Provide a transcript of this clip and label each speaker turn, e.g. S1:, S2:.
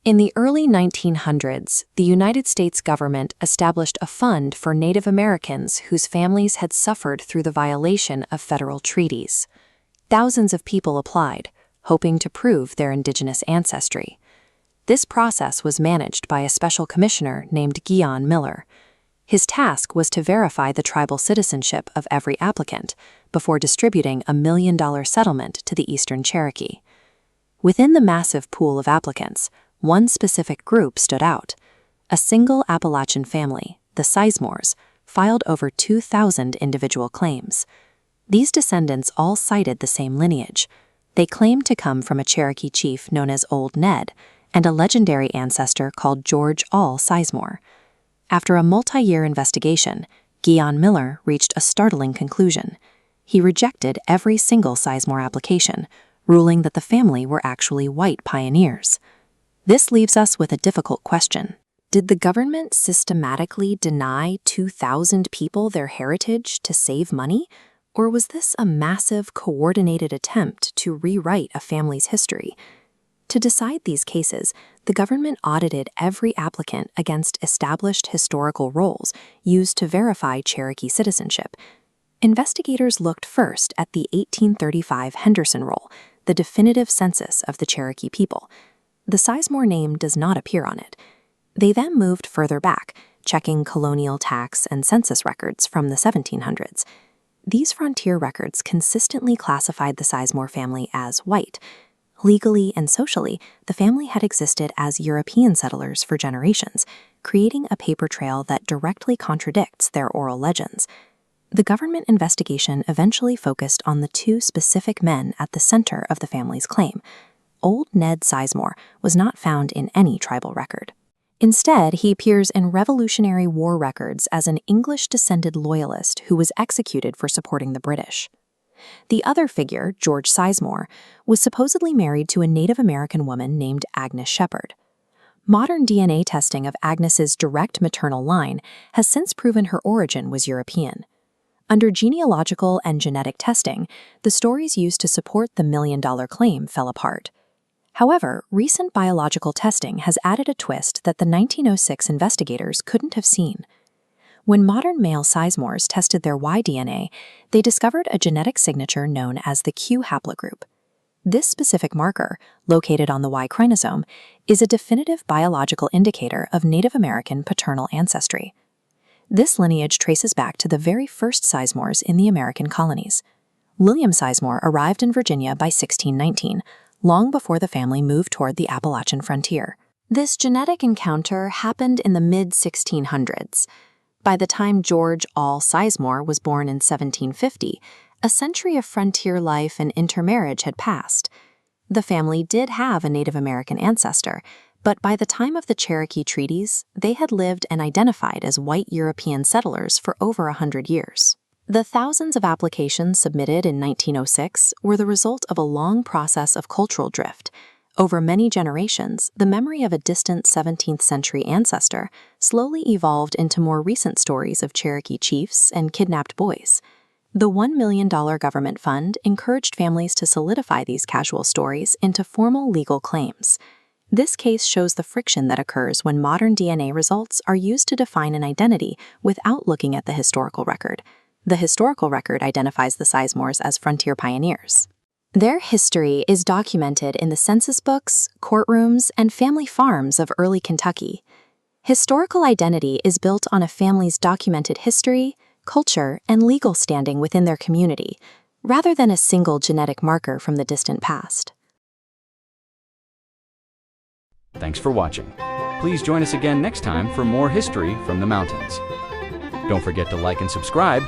S1: In the early 1900s, the United States government established a fund for Native Americans whose families had suffered through the violation of federal treaties. Thousands of people applied, hoping to prove their indigenous ancestry. This process was managed by a special commissioner named Guion Miller. His task was to verify the tribal citizenship of every applicant before distributing a $1 million settlement to the Eastern Cherokee. Within the massive pool of applicants, one specific group stood out. A single Appalachian family, the Sizemores, filed over 2,000 individual claims. These descendants all cited the same lineage. They claimed to come from a Cherokee chief known as Old Ned and a legendary ancestor called George All Sizemore. After a multi-year investigation, Guion Miller reached a startling conclusion. He rejected every single Sizemore application, ruling that the family were actually white pioneers. This leaves us with a difficult question. Did the government systematically deny 2,000 people their heritage to save money? Or was this a massive, coordinated attempt to rewrite a family's history? To decide these cases, the government audited every applicant against established historical roles used to verify Cherokee citizenship. Investigators looked first at the 1835 Henderson Roll, the definitive census of the Cherokee people. The Sizemore name does not appear on it. They then moved further back, checking colonial tax and census records from the 1700s. These frontier records consistently classified the Sizemore family as white. Legally and socially, the family had existed as European settlers for generations, creating a paper trail that directly contradicts their oral legends. The government investigation eventually focused on the two specific men at the center of the family's claim. Old Ned Sizemore was not found in any tribal record. Instead, he appears in Revolutionary War records as an English-descended loyalist who was executed for supporting the British. The other figure, George Sizemore, was supposedly married to a Native American woman named Agnes Shepherd. Modern DNA testing of Agnes's direct maternal line has since proven her origin was European. Under genealogical and genetic testing, the stories used to support the $1 million claim fell apart. However, recent biological testing has added a twist that the 1906 investigators couldn't have seen. When modern male Sizemores tested their Y-DNA, they discovered a genetic signature known as the Q haplogroup. This specific marker, located on the Y chromosome, is a definitive biological indicator of Native American paternal ancestry. This lineage traces back to the very first Sizemores in the American colonies. William Sizemore arrived in Virginia by 1619, long before the family moved toward the Appalachian frontier. This genetic encounter happened in the mid-1600s. By the time George All Sizemore was born in 1750, a century of frontier life and intermarriage had passed. The family did have a Native American ancestor, but by the time of the Cherokee treaties, they had lived and identified as white European settlers for over 100 years. The thousands of applications submitted in 1906 were the result of a long process of cultural drift. Over many generations, the memory of a distant 17th century ancestor slowly evolved into more recent stories of Cherokee chiefs and kidnapped boys. The $1 million government fund encouraged families to solidify these casual stories into formal legal claims. This case shows the friction that occurs when modern DNA results are used to define an identity without looking at the historical record. The historical record identifies the Sizemores as frontier pioneers. Their history is documented in the census books, courtrooms, and family farms of early Kentucky. Historical identity is built on a family's documented history, culture, and legal standing within their community, rather than a single genetic marker from the distant past.
S2: Thanks for watching. Please join us again next time for more history from the mountains. Don't forget to like and subscribe,